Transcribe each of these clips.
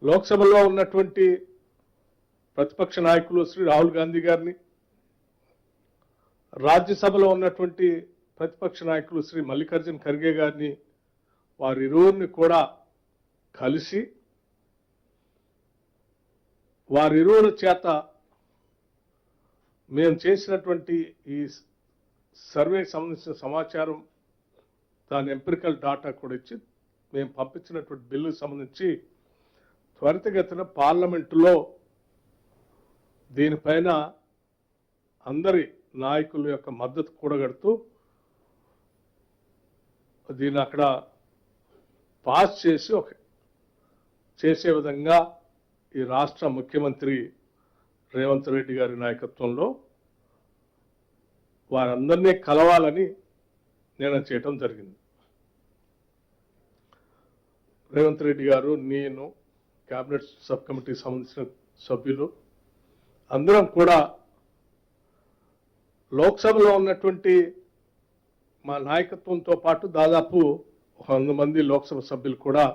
లోక్సభలో ఉన్నటువంటి ప్రతిపక్ష నాయకులు శ్రీ రాహుల్ గాంధీ గారిని, రాజ్యసభలో ఉన్నటువంటి ప్రతిపక్ష నాయకులు శ్రీ మల్లికార్జున్ ఖర్గే గారిని, వారిరువురిని కూడా కలిసి వారిరువురి చేత మేము చేసినటువంటి ఈ సర్వేకి సంబంధించిన సమాచారం, దాని ఎంపిరికల్ డాటా కూడా ఇచ్చి మేము పంపించినటువంటి బిల్లుకు సంబంధించి త్వరితగతిన పార్లమెంటులో దీనిపైన అందరి నాయకుల యొక్క మద్దతు కూడగడుతూ దీన్ని అక్కడ పాస్ చేసి చేసే విధంగా ఈ రాష్ట్ర ముఖ్యమంత్రి రేవంత్ రెడ్డి గారి నాయకత్వంలో వారందరినీ కలవాలని నిర్ణయం చేయడం జరిగింది. రేవంత్ రెడ్డి గారు, నేను, కేబినెట్ సబ్ కమిటీకి సంబంధించిన సభ్యులు అందరం కూడా లోక్సభలో ఉన్నటువంటి మా నాయకత్వంతో పాటు దాదాపు 100 మంది లోక్సభ సభ్యులు కూడా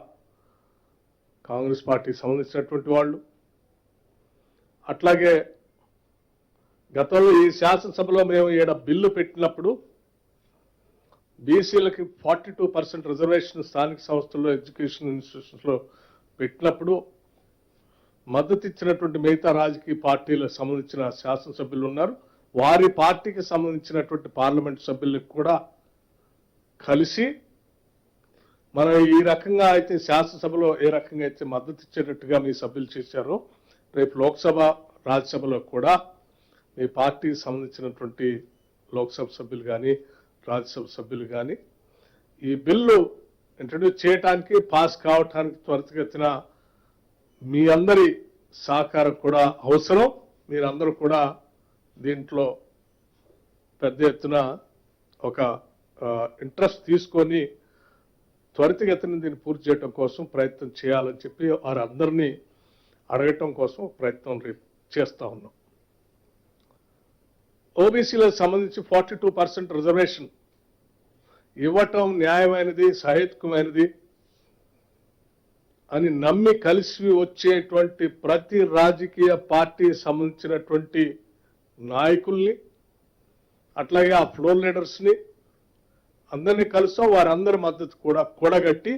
కాంగ్రెస్ పార్టీకి సంబంధించినటువంటి వాళ్ళు. అట్లాగే గతంలో ఈ శాసనసభలో మేము ఈడ బిల్లు పెట్టినప్పుడు బీసీలకి 42% రిజర్వేషన్ స్థానిక సంస్థల్లో, ఎడ్యుకేషన్ ఇన్స్టిట్యూషన్స్లో పెట్టినప్పుడు మద్దతు ఇచ్చినటువంటి మిగతా రాజకీయ పార్టీలకు సంబంధించిన శాసనసభ్యులు ఉన్నారు. వారి పార్టీకి సంబంధించినటువంటి పార్లమెంట్ సభ్యులకు కూడా కలిసి మనం ఈ రకంగా అయితే శాసనసభలో ఏ రకంగా అయితే మద్దతు ఇచ్చేటట్టుగా మీ సభ్యులు చేశారో, రేపు లోక్సభ, రాజ్యసభలో కూడా మీ పార్టీకి సంబంధించినటువంటి లోక్సభ సభ్యులు కానీ, రాజ్యసభ సభ్యులు కానీ ఈ బిల్లు ఇంట్రడ్యూస్ చేయడానికి, పాస్ కావటానికి త్వరితగతిన మీ అందరి సహకారం కూడా అవసరం. మీరందరూ కూడా దీంట్లో పెద్ద ఎత్తున ఒక ఇంట్రెస్ట్ తీసుకొని త్వరితగతిన దీన్ని పూర్తి చేయడం కోసం ప్రయత్నం చేయాలని చెప్పి వారందరినీ అడగటం కోసం ప్రయత్నం రేపు చేస్తూ ఉన్నాం. ఓబీసీలకు సంబంధించి 42% రిజర్వేషన్ ఇవ్వటం న్యాయమైనది, సహేతుకమైనది అని నమ్మి కలిసి వచ్చేటువంటి ప్రతి రాజకీయ పార్టీ సంబంధించినటువంటి నాయకుల్ని, అట్లాగే ఆ ఫ్లోర్ లీడర్స్ని అందరినీ కలుస్తాం. వారందరి మద్దతు కూడా కూడగట్టి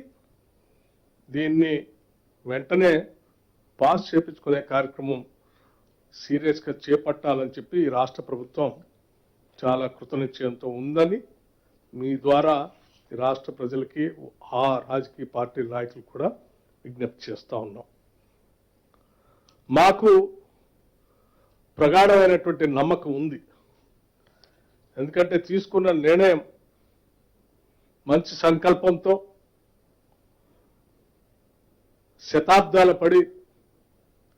దీన్ని వెంటనే పాస్ చేపించుకునే కార్యక్రమం సీరియస్గా చేపట్టాలని చెప్పి ఈ రాష్ట్ర ప్రభుత్వం చాలా కృతనిశ్చయంతో ఉందని మీ ద్వారా ఈ రాష్ట్ర ప్రజలకి, ఆ రాజకీయ పార్టీ నాయకులు కూడా విజ్ఞప్తి చేస్తూ ఉన్నాం. మాకు ప్రగాఢమైనటువంటి నమ్మకం ఉంది. ఎందుకంటే తీసుకున్న నిర్ణయం మంచి సంకల్పంతో, శతాబ్దాల పడి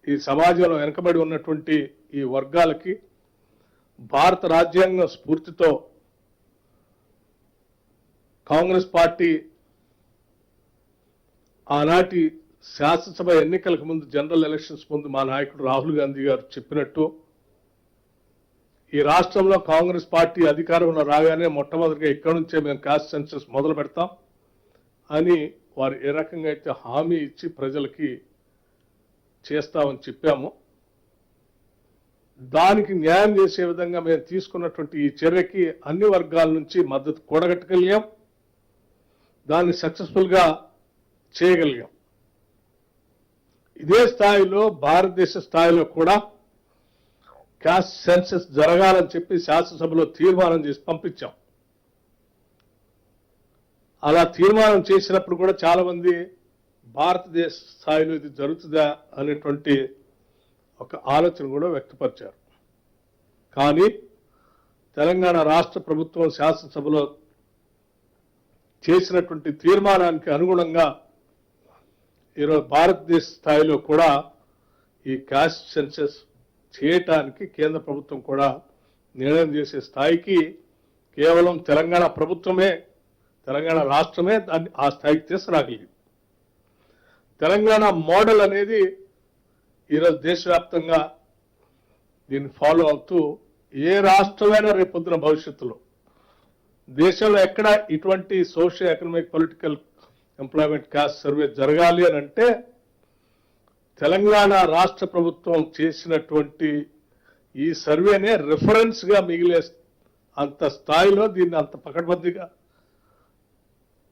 ఈ సమాజంలో వెనుకబడి ఉన్నటువంటి ఈ వర్గాలకి భారత రాజ్యాంగ స్ఫూర్తితో కాంగ్రెస్ పార్టీ ఆనాటి శాసనసభ ఎన్నికలకు ముందు, జనరల్ ఎలక్షన్స్ ముందు మా నాయకుడు రాహుల్ గాంధీ గారు చెప్పినట్టు ఈ రాష్ట్రంలో కాంగ్రెస్ పార్టీ అధికారంలో రాగానే మొట్టమొదటిగా ఇక్కడి నుంచే మేము కాస్ట్ సెన్సస్ మొదలు పెడతాం అని వారు ఏ రకంగా అయితే హామీ ఇచ్చి ప్రజలకి చేస్తామని చెప్పాము. దానికి న్యాయం చేసే విధంగా మేము తీసుకున్నటువంటి ఈ చర్యకి అన్ని వర్గాల నుంచి మద్దతు కూడగట్టగలిగాం. దాన్ని సక్సెస్ఫుల్గా చేయగలిగాం. ఇదే స్థాయిలో భారతదేశ స్థాయిలో కూడా కాస్ట్ సెన్సస్ జరగాలని చెప్పి శాసనసభలో తీర్మానం చేసి పంపించాం. అలా తీర్మానం చేసినప్పుడు కూడా చాలా మంది భారతదేశ స్థాయిలో ఇది జరుగుతుందా అనేటువంటి ఒక ఆలోచన కూడా వ్యక్తపరిచారు. కానీ తెలంగాణ రాష్ట్ర ప్రభుత్వం శాసనసభలో చేసినటువంటి తీర్మానానికి అనుగుణంగా ఈరోజు భారతదేశ స్థాయిలో కూడా ఈ కాస్ట్ సెన్సస్ చేయటానికి కేంద్ర ప్రభుత్వం కూడా నిర్ణయం చేసే స్థాయికి కేవలం తెలంగాణ ప్రభుత్వమే, తెలంగాణ రాష్ట్రమే దాన్ని ఆ స్థాయికి తీసుకురాగలిగింది. తెలంగాణ మోడల్ అనేది ఈరోజు దేశవ్యాప్తంగా దీన్ని ఫాలో అవుతూ ఏ రాష్ట్రమైనా రేపొద్దున భవిష్యత్తులో దేశంలో ఎక్కడ ఇటువంటి social economic political employment caste survey జరగాలి అని అంటే తెలంగాణ రాష్ట్ర ప్రభుత్వం చేసినటువంటి ఈ సర్వేనే రిఫరెన్స్గా మిగిలే అంత స్థాయిలో దీన్ని అంత పకడ్బందీగా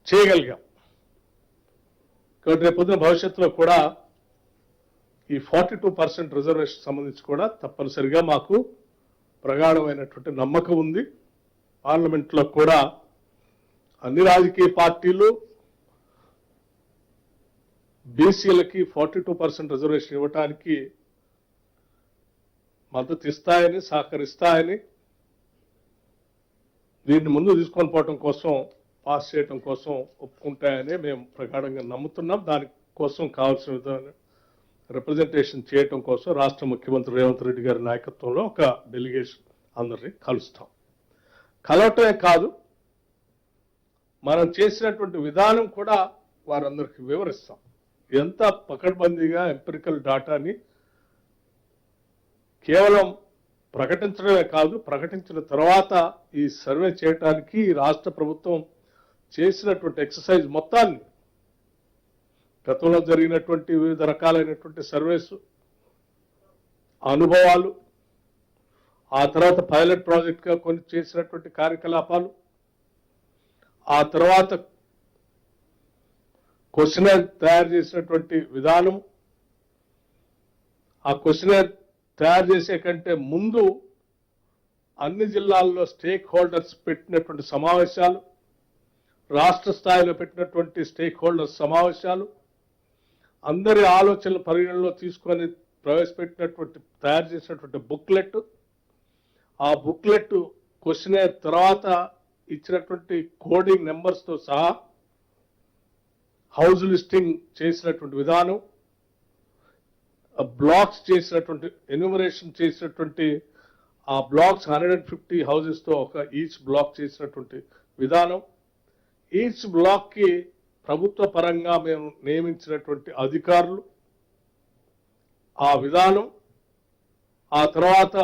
చేయగలిగాం. కాబట్టి రేపొద్దున భవిష్యత్తులో కూడా ఈ 42% రిజర్వేషన్ సంబంధించి కూడా తప్పనిసరిగా మాకు ప్రగాఢమైనటువంటి నమ్మకం ఉంది. పార్లమెంట్లో కూడా అన్ని రాజకీయ పార్టీలు బీసీలకి 42% రిజర్వేషన్ ఇవ్వటానికి మద్దతు ఇస్తాయని, సహకరిస్తాయని, దీన్ని ముందు తీసుకొని పోవటం కోసం, పాస్ చేయడం కోసం ఒప్పుకుంటాయని మేము ప్రగాఢంగా నమ్ముతున్నాం. దానికోసం కావాల్సిన విధంగా రిప్రజెంటేషన్ చేయటం కోసం రాష్ట్ర ముఖ్యమంత్రి రేవంత్ రెడ్డి గారి నాయకత్వంలో ఒక డెలిగేషన్ అందరినీ కలుస్తాం. కలవటమే కాదు, మనం చేసినటువంటి విధానం కూడా వారందరికీ వివరిస్తాం. ఎంత పకడ్బందీగా ఎంపిరికల్ డాటాని కేవలం ప్రకటించడమే కాదు, ప్రకటించిన తర్వాత ఈ సర్వే చేయడానికి రాష్ట్ర ప్రభుత్వం చేసినటువంటి ఎక్సర్సైజ్ మొత్తాన్ని, గతంలో జరిగినటువంటి వివిధ రకాలైనటువంటి సర్వేస్, అనుభవాలు, ఆ తర్వాత పైలట్ ప్రాజెక్ట్గా కొన్ని చేసినటువంటి కార్యకలాపాలు, ఆ తర్వాత క్వశ్చనర్ తయారు చేసినటువంటి విధానం, ఆ క్వశ్చనర్ తయారు చేసే కంటే ముందు అన్ని జిల్లాల్లో స్టేక్ హోల్డర్స్ పెట్టినటువంటి సమావేశాలు, రాష్ట్ర స్థాయిలో పెట్టినటువంటి స్టేక్ హోల్డర్స్ సమావేశాలు, అందరి ఆలోచనలు పరిగణలో తీసుకొని ప్రవేశపెట్టినటువంటి తయారు చేసినటువంటి బుక్లెట్, ఆ బుక్లెట్ క్వశ్చనర్ తర్వాత ఇచ్చినటువంటి కోడింగ్ నెంబర్స్తో సహా హౌస్ లిస్టింగ్ చేసినటువంటి విధానం, బ్లాక్స్ చేసినటువంటి ఎన్యూమరేషన్ చేసినటువంటి ఆ బ్లాక్స్ 150 హౌసెస్తో ఒక ఈచ్ బ్లాక్ చేసినటువంటి విధానం, ఈచ్ బ్లాక్కి ప్రభుత్వ పరంగా మేము నియమించినటువంటి అధికారులు, ఆ విధానం, ఆ తర్వాత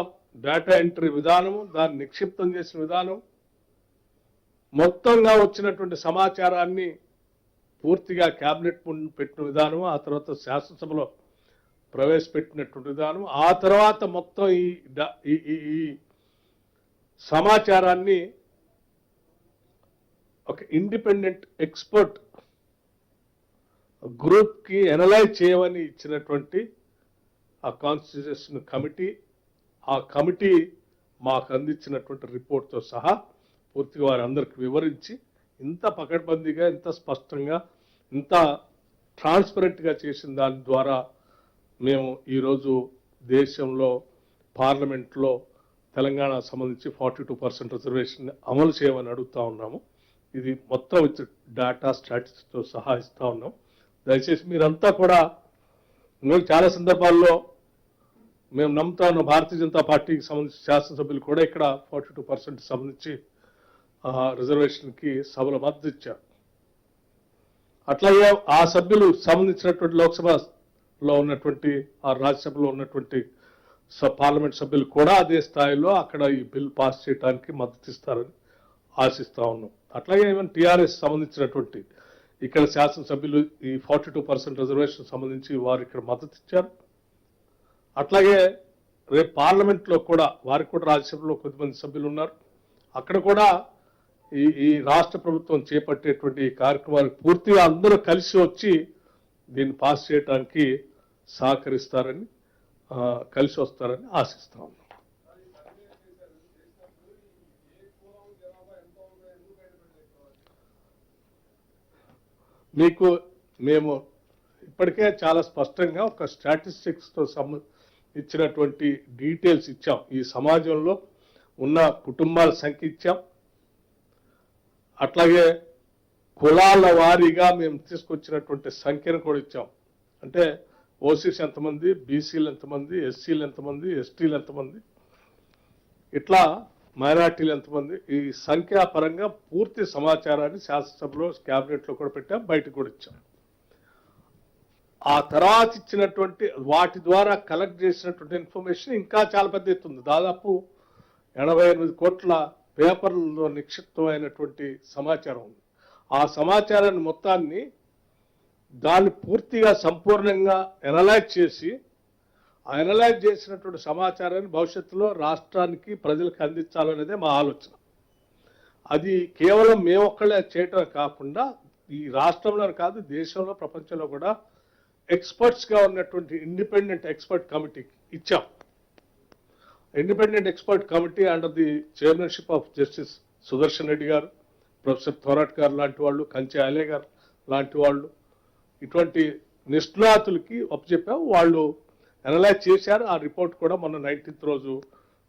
డేటా ఎంట్రీ విధానము, దాన్ని నిక్షిప్తం చేసిన విధానం, మొత్తంగా వచ్చినటువంటి సమాచారాన్ని పూర్తిగా క్యాబినెట్ ముందు పెట్టిన విధానం, ఆ తర్వాత శాసనసభలో ప్రవేశపెట్టినటువంటి విధానం, ఆ తర్వాత మొత్తం ఈ సమాచారాన్ని ఒక ఇండిపెండెంట్ ఎక్స్పర్ట్ గ్రూప్కి అనలైజ్ చేయమని ఇచ్చినటువంటి ఆ కాన్స్టిట్యూషన్ కమిటీ, ఆ కమిటీ మాకు అందించినటువంటి రిపోర్ట్తో సహా పూర్తిగా వారందరికీ వివరించి ఇంత పకడ్బందీగా, ఇంత స్పష్టంగా, ఇంత ట్రాన్స్పరెంట్గా చేసిన దాని ద్వారా మేము ఈరోజు దేశంలో పార్లమెంట్లో తెలంగాణ సంబంధించి 42% రిజర్వేషన్ అమలు చేయమని అడుగుతా ఉన్నాము. ఇది మొత్తం విత్ డేటా స్టాటిస్టిక్స్తో సహా ఇస్తూ ఉన్నాం. దయచేసి మీరంతా కూడా, మేము చాలా సందర్భాల్లో మేము నమ్ముతా ఉన్న భారతీయ జనతా పార్టీకి సంబంధించి శాసనసభ్యులు కూడా ఇక్కడ 42% సంబంధించి రిజర్వేషన్కి సభలో మద్దతు ఇచ్చారు. అట్లాగే ఆ సభ్యులు సంబంధించినటువంటి లోక్సభలో ఉన్నటువంటి, ఆ రాజ్యసభలో ఉన్నటువంటి పార్లమెంట్ సభ్యులు కూడా అదే స్థాయిలో అక్కడ ఈ బిల్ పాస్ చేయడానికి మద్దతు ఇస్తారని ఆశిస్తా ఉన్నాం. అట్లాగే ఈవెన్ టీఆర్ఎస్ సంబంధించినటువంటి ఇక్కడ శాసనసభ్యులు ఈ 42% రిజర్వేషన్ సంబంధించి వారు ఇక్కడ మద్దతు ఇచ్చారు. అట్లాగే రేపు పార్లమెంట్లో కూడా వారికి కూడా రాజ్యసభలో కొద్దిమంది సభ్యులు ఉన్నారు. అక్కడ కూడా ఈ రాష్ట్ర ప్రభుత్వం చేపట్టేటువంటి ఈ కార్యక్రమానికి పూర్తిగా అందరూ కలిసి వచ్చి దీన్ని పాస్ చేయడానికి సహకరిస్తారని, కలిసి వస్తారని ఆశిస్తా ఉన్నాం. మీకు మేము ఇప్పటికే చాలా స్పష్టంగా ఒక స్టాటిస్టిక్స్తో ఇచ్చినటువంటి డీటెయిల్స్ ఇచ్చాం. ఈ సమాజంలో ఉన్న కుటుంబాల సంఖ్య ఇచ్చాం. అట్లాగే కులాల వారీగా మేము తీసుకొచ్చినటువంటి సంఖ్యను కూడా ఇచ్చాం. అంటే ఓసీస్ ఎంతమంది, బీసీలు ఎంతమంది, ఎస్సీలు ఎంతమంది, ఎస్టీలు ఎంతమంది, ఇట్లా మైనార్టీలు ఎంతమంది, ఈ సంఖ్యాపరంగా పూర్తి సమాచారాన్ని శాసనసభలో క్యాబినెట్లో కూడా పెట్టాం, బయటకు కూడా ఇచ్చాం. ఆ తర్వాత ఇచ్చినటువంటి వాటి ద్వారా కలెక్ట్ చేసినటువంటి ఇన్ఫర్మేషన్ ఇంకా చాలా పెద్ద ఎత్తుంది. దాదాపు 88 కోట్ల పేపర్లలో నిక్షిప్తమైనటువంటి సమాచారం ఉంది. ఆ సమాచారాన్ని మొత్తాన్ని దాన్ని పూర్తిగా సంపూర్ణంగా ఎనలైజ్ చేసి ఆ ఎనలైజ్ చేసినటువంటి సమాచారాన్ని భవిష్యత్తులో రాష్ట్రానికి ప్రజలకు అందించాలనేదే మా ఆలోచన. అది కేవలం మేమొక్కళ్ళే చేయటం కాకుండా ఈ రాష్ట్రంలో కాదు, దేశంలో, ప్రపంచంలో కూడా ఎక్స్పర్ట్స్గా ఉన్నటువంటి ఇండిపెండెంట్ ఎక్స్పర్ట్ కమిటీకి ఇచ్చాం. Independent expert committee under the chairmanship of justice Sudarshan Reddy గారు, ప్రొఫెసర్ థోరాట్ గారు లాంటి వాళ్ళు, కంచె అలే గారు లాంటి వాళ్ళు, ఇటువంటి నిష్ణాతులకి అప్పచెప్పాం. వాళ్ళు అనలైజ్ చేశారు. ఆ రిపోర్ట్ కూడా మొన్న 19th రోజు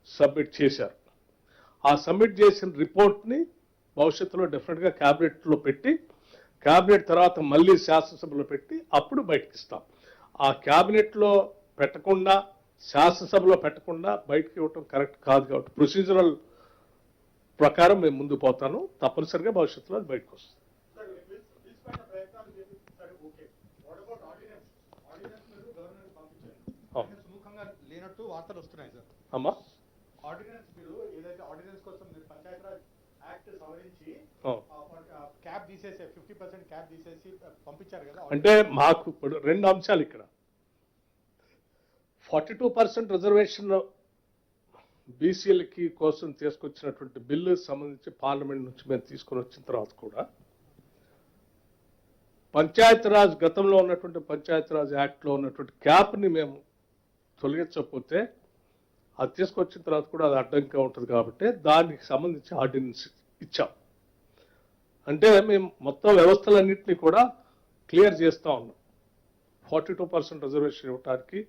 సబ్మిట్ చేశారు. ఆ సబ్మిట్ చేసిన రిపోర్ట్ని భవిష్యత్తులో డెఫినెట్గా క్యాబినెట్లో పెట్టి, క్యాబినెట్ తర్వాత మళ్ళీ శాసనసభలో పెట్టి అప్పుడు బయటకు ఇస్తాం. ఆ క్యాబినెట్లో పెట్టకుండా, శాసనసభలో పెట్టకుండా బయటకు ఇవ్వటం కరెక్ట్ కాదు. కాబట్టి ప్రొసీజరల్ ప్రకారం మేము ముందు పోతాను. తప్పనిసరిగా భవిష్యత్తులో అది బయటకు వస్తుంది. లేనట్టు వార్తలు వస్తున్నాయి సార్. అమ్మా, ఆర్డినెన్స్ బిల్లు ఏదైతే ఆర్డినెన్స్ కోసం మీరు పంచాయతీరాజ్ యాక్ట్ సవరించి క్యాబ్ తీసేసి 50% క్యాబ్ తీసేసి పంపించారు కదా. అంటే మాకు ఇప్పుడు రెండు అంశాలు ఇక్కడ. 42% రిజర్వేషన్ బీసీలకి కోసం తీసుకొచ్చినటువంటి బిల్లు సంబంధించి పార్లమెంట్ నుంచి మేము తీసుకొని వచ్చిన తర్వాత కూడా పంచాయతీరాజ్ గతంలో ఉన్నటువంటి పంచాయతీరాజ్ యాక్ట్లో ఉన్నటువంటి క్యాప్ని మేము తొలగించకపోతే అది తీసుకొచ్చిన తర్వాత కూడా అది అడ్డంగా ఉంటుంది. కాబట్టి దానికి సంబంధించి ఆర్డినెన్స్ ఇచ్చాం. అంటే మేము మొత్తం వ్యవస్థలన్నింటినీ కూడా క్లియర్ చేస్తూ ఉన్నాం. 42% రిజర్వేషన్ ఇవ్వడానికి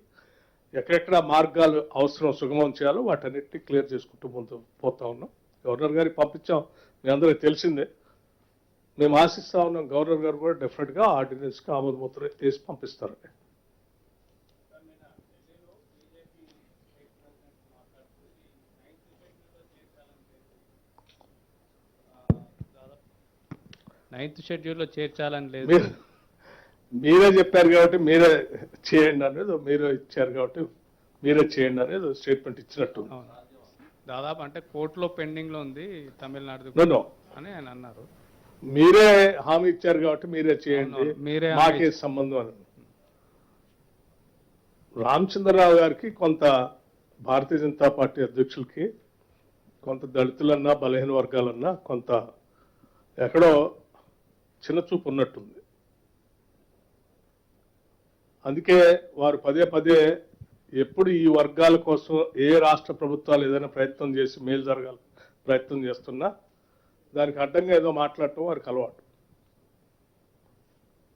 ఎక్కడెక్కడ మార్గాలు అవసరం సుగమం చేయాలో వాటన్నిటిని క్లియర్ చేసుకుంటూ ముందు పోతా ఉన్నాం. గవర్నర్ గారికి పంపించాం, మీ అందరికీ తెలిసిందే. మేము ఆశిస్తూ ఉన్నాం గవర్నర్ గారు కూడా డెఫినెట్గా ఆర్డినెన్స్కి ఆమోద ముద్ర వేసి పంపిస్తారని. నైన్త్ షెడ్యూల్లో చేర్చాలని లేదు. మీరే చెప్పారు కాబట్టి మీరే చేయండి అనేది, మీరే ఇచ్చారు కాబట్టి మీరే చేయండి అనేది స్టేట్మెంట్ ఇచ్చినట్టు. దాదాపు అంటే కోర్టులో పెండింగ్లో ఉంది తమిళనాడు అని ఆయన అన్నారు. మీరే హామీ ఇచ్చారు కాబట్టి మీరే చేయండి, మీరే మాకే సంబంధం అని. రామచంద్రరావు గారికి కొంత భారతీయ జనతా పార్టీ అధ్యక్షులకి కొంత దళితులన్నా బలహీన వర్గాలన్నా కొంత ఎక్కడో చిన్న చూపు ఉన్నట్టుంది. అందుకే వారు పదే పదే ఎప్పుడు ఈ వర్గాల కోసం ఏ రాష్ట్ర ప్రభుత్వాలు ఏదైనా ప్రయత్నం చేసి మేలు జరగాలి ప్రయత్నం చేస్తున్నా దానికి అడ్డంగా ఏదో మాట్లాడటం వారికి అలవాటు.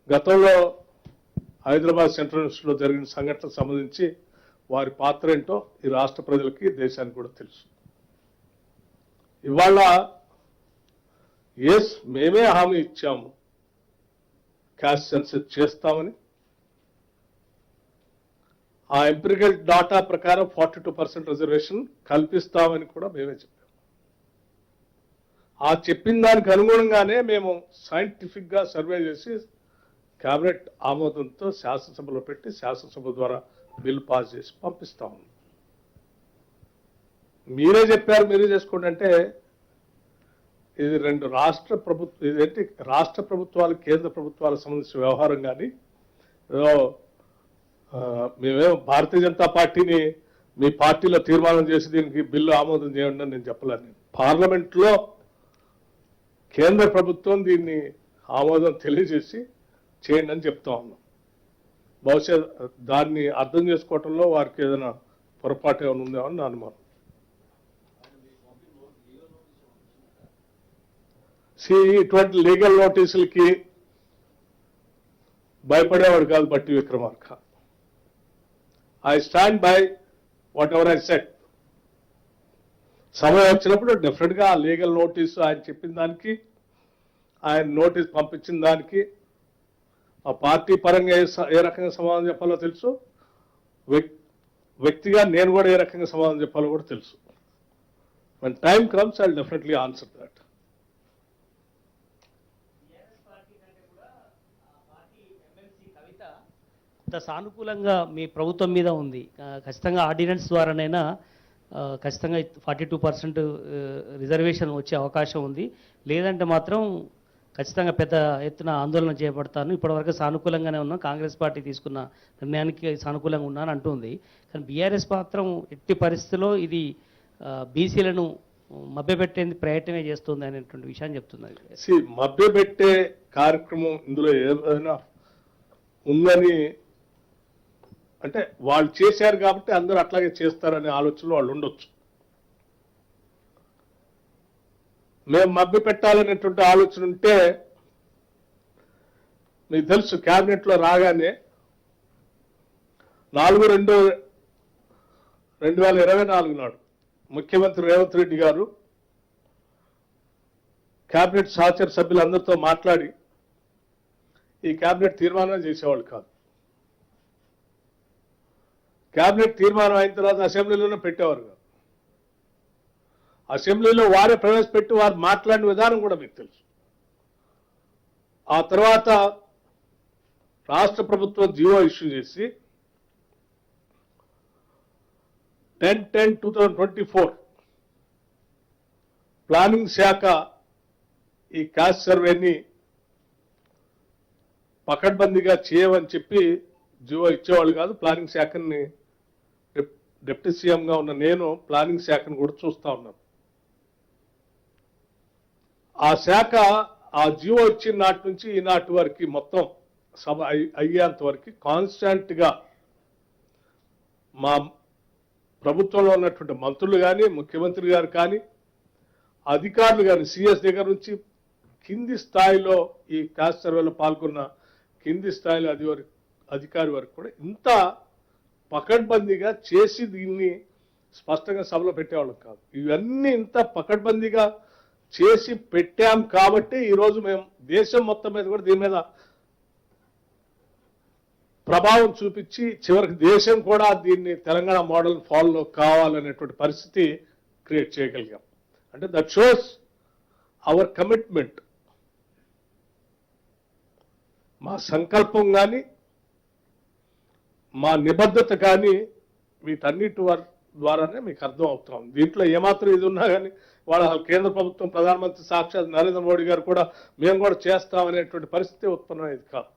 గతంలో హైదరాబాద్ సెంట్రల్ యూనివర్సిటీలో జరిగిన సంఘటనకు సంబంధించి వారి పాత్ర ఏంటో ఈ రాష్ట్ర ప్రజలకి, దేశానికి కూడా తెలుసు. ఇవాళ ఎస్ మేమే హామీ ఇచ్చాము క్యాస్ట్ సెన్సస్ చేస్తామని. ఆ ఎంపిరికల్ డాటా ప్రకారం 42% రిజర్వేషన్ కల్పిస్తామని కూడా మేమే చెప్పాము. ఆ చెప్పిన దానికి అనుగుణంగానే మేము సైంటిఫిక్గా సర్వే చేసి కేబినెట్ ఆమోదంతో శాసనసభలో పెట్టి శాసనసభ ద్వారా బిల్ పాస్ చేసి పంపిస్తాము. మీరే చెప్పారు మీరే చేసుకోండి అంటే ఇది రెండు రాష్ట్ర ప్రభుత్వం, ఇదేంటి రాష్ట్ర ప్రభుత్వాలు కేంద్ర ప్రభుత్వాలకు సంబంధించిన వ్యవహారం. కానీ ఏదో మేమేమో భారతీయ జనతా పార్టీని మీ పార్టీలో తీర్మానం చేసి దీనికి బిల్లు ఆమోదం చేయండి అని నేను చెప్పలేను. పార్లమెంట్లో కేంద్ర ప్రభుత్వం దీన్ని ఆమోదం తెలియజేసి చేయండి అని చెప్తా ఉన్నాం. బహుశా దాన్ని అర్థం చేసుకోవటంలో వారికి ఏదైనా పొరపాటు ఏమైనా ఉందేమో అని నా అనుమానం. ఇటువంటి లీగల్ నోటీసులకి భయపడేవాడు కాదు బట్టి Vikramarka. I stand by what ever I set. సమయం వచ్చినప్పుడు డెఫినెట్గా ఆ లీగల్ నోటీసు ఆయన చెప్పిన దానికి, ఆయన నోటీస్ పంపించిన దానికి ఆ పార్టీ పరంగా ఏ రకంగా సమాధానం చెప్పాలో తెలుసు, వ్యక్తిగా నేను కూడా ఏ రకంగా సమాధానం చెప్పాలో కూడా తెలుసు. when time comes I'll definitely answer that. సానుకూలంగా మీ ప్రభుత్వం మీద ఉంది. ఖచ్చితంగా ఆర్డినెన్స్ ద్వారానైనా ఖచ్చితంగా 42% రిజర్వేషన్ వచ్చే అవకాశం ఉంది. లేదంటే మాత్రం ఖచ్చితంగా పెద్ద ఎత్తున ఆందోళన చేపడతాను. ఇప్పటివరకు సానుకూలంగానే ఉన్నాం, కాంగ్రెస్ పార్టీ తీసుకున్న నిర్ణయానికి సానుకూలంగా ఉన్నాను అంటుంది. కానీ బీఆర్ఎస్ మాత్రం ఎట్టి పరిస్థితుల్లో ఇది బీసీలను మభ్యపెట్టేంది ప్రయత్నమే చేస్తుంది అనేటువంటి విషయాన్ని చెప్తున్నది. మభ్యపెట్టే కార్యక్రమం ఇందులో ఏదైనా ఉందని అంటే వాళ్ళు చేశారు కాబట్టి అందరూ అట్లాగే చేస్తారనే ఆలోచనలో వాళ్ళు ఉండొచ్చు. మేము మభ్య పెట్టాలనేటువంటి ఆలోచన ఉంటే మీకు తెలుసు, క్యాబినెట్లో రాగానే 4/2/2024 నాడు ముఖ్యమంత్రి రేవంత్ రెడ్డి గారు క్యాబినెట్ సహచర సభ్యులందరితో మాట్లాడి ఈ క్యాబినెట్ తీర్మానం చేసేవాళ్ళు కాదు. క్యాబినెట్ తీర్మానం అయిన తర్వాత అసెంబ్లీలోనే పెట్టేవారు కాదు. అసెంబ్లీలో వారే ప్రవేశపెట్టి వారు మాట్లాడిన విధానం కూడా మీకు తెలుసు. ఆ తర్వాత రాష్ట్ర ప్రభుత్వం జీవో ఇష్యూ చేసి 10/10/2024 ప్లానింగ్ శాఖ ఈ క్యాస్ట్ సర్వేని పకడ్బందీగా చేయమని చెప్పి జీవో ఇచ్చేవాళ్ళు కాదు. ప్లానింగ్ శాఖని డిప్యూటీ సీఎంగా ఉన్న నేను ప్లానింగ్ శాఖను కూడా చూస్తా ఉన్నాను. ఆ శాఖ ఆ జీవో ఇచ్చిన నాటి నుంచి ఈనాటి వరకు మొత్తం సభ అయ్యేంత వరకు కాన్స్టాంట్ గా మా ప్రభుత్వంలో ఉన్నటువంటి మంత్రులు కానీ, ముఖ్యమంత్రి గారు కానీ, అధికారులు కానీ, సిఎస్ దగ్గర నుంచి కింది స్థాయిలో ఈ క్యాస్ట్ సర్వేలో పాల్గొన్న కింది స్థాయిలో అధికారి వరకు కూడా ఇంత పకడ్బందీగా చేసి దీన్ని స్పష్టంగా సభలో పెట్టేవాళ్ళం కాదు. ఇవన్నీ ఇంత పకడ్బందీగా చేసి పెట్టాం కాబట్టి ఈరోజు మేము దేశం మొత్తం మీద కూడా దీని మీద ప్రభావం చూపించి చివరికి దేశం కూడా దీన్ని తెలంగాణ మోడల్ ఫాలో కావాలనేటువంటి పరిస్థితి క్రియేట్ చేయగలిగాం. అంటే దట్ షోస్ అవర్ కమిట్మెంట్. మా సంకల్పం కానీ, మా నిబద్ధత కానీ వీటన్నిటి ద్వారానే మీకు అర్థం అవుతాం. దీంట్లో ఏమాత్రం ఇది ఉన్నా కానీ వాళ్ళ కేంద్ర ప్రభుత్వం, ప్రధానమంత్రి సాక్షాత్ నరేంద్ర మోడీ గారు కూడా మేము కూడా చేస్తామనేటువంటి పరిస్థితి ఉత్పన్నమైంది కాదు.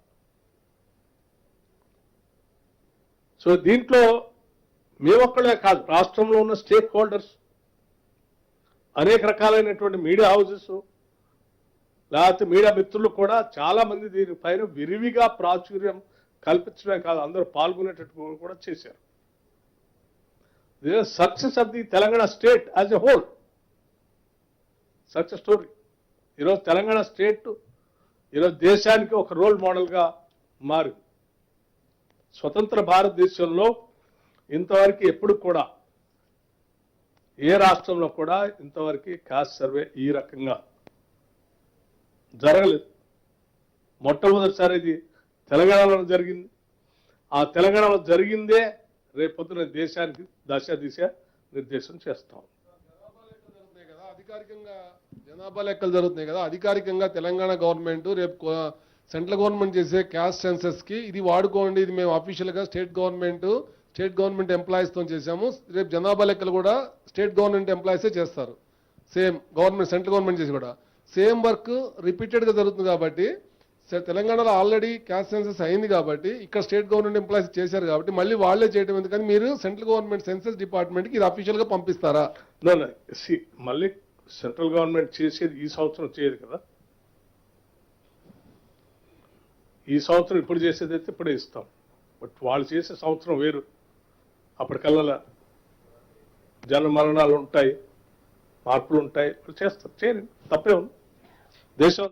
సో దీంట్లో మేమొక్కడే కాదు, రాష్ట్రంలో ఉన్న స్టేక్ హోల్డర్స్, అనేక రకాలైనటువంటి మీడియా హౌసెస్, లేకపోతే మీడియా మిత్రులు కూడా చాలా మంది దీనిపైన విరివిగా ప్రాచుర్యం కల్పించడమే కాదు, అందరూ పాల్గొనేటట్టు కూడా చేశారు. Success of the Telangana state as a whole, success story. ఈరోజు తెలంగాణ స్టేట్ ఈరోజు దేశానికి ఒక రోల్ మోడల్గా మారింది. స్వతంత్ర భారతదేశంలో ఇంతవరకు ఎప్పుడు కూడా ఏ రాష్ట్రంలో కూడా ఇంతవరకు కాస్ట్ సర్వే ఈ రకంగా జరగలేదు. మొట్టమొదటిసారి ఇది తెలంగాణలో జరిగింది. ఆ తెలంగాణలో జరిగిందే రేపొద్దున దేశానికి దశ దిశ నిర్దేశం చేస్తాం. జనాభా లెక్కలు జరుగుతున్నాయి కదా, అధికారికంగా తెలంగాణ గవర్నమెంట్ రేపు సెంట్రల్ గవర్నమెంట్ చేసే క్యాస్ట్ సెన్సస్ కి ఇది వాడుకోండి, ఇది మేము అఫీషియల్ గా స్టేట్ గవర్నమెంట్ ఎంప్లాయీస్ తో చేశాము, రేపు జనాభా లెక్కలు కూడా స్టేట్ గవర్నమెంట్ ఎంప్లాయీసే చేస్తారు. సేమ్ గవర్నమెంట్, సెంట్రల్ గవర్నమెంట్ చేసి కూడా సేమ్ వర్క్ రిపీటెడ్ గా జరుగుతుంది. కాబట్టి తెలంగాణలో ఆల్రెడీ క్యాస్ట్ సెన్సస్ అయింది కాబట్టి ఇక్కడ స్టేట్ గవర్నమెంట్ ఎంప్లాయీస్ చేశారు కాబట్టి మళ్ళీ వాళ్లే చేయడం ఎందుకని మీరు సెంట్రల్ గవర్నమెంట్ సెన్సస్ డిపార్ట్మెంట్ కి ఇది అఫీషియల్ గా పంపిస్తారా? మళ్ళీ సెంట్రల్ గవర్నమెంట్ చేసేది ఈ సంవత్సరం చేయదు కదా. ఈ సంవత్సరం ఇప్పుడు చేసేది అయితే ఇప్పుడే ఇస్తాం. బట్ వాళ్ళు చేసే సంవత్సరం వేరు. అప్పటికల్లా జన మరణాలు ఉంటాయి, మార్పులు ఉంటాయి, చేస్తారు. చేయని తప్పే ఉంది. దేశం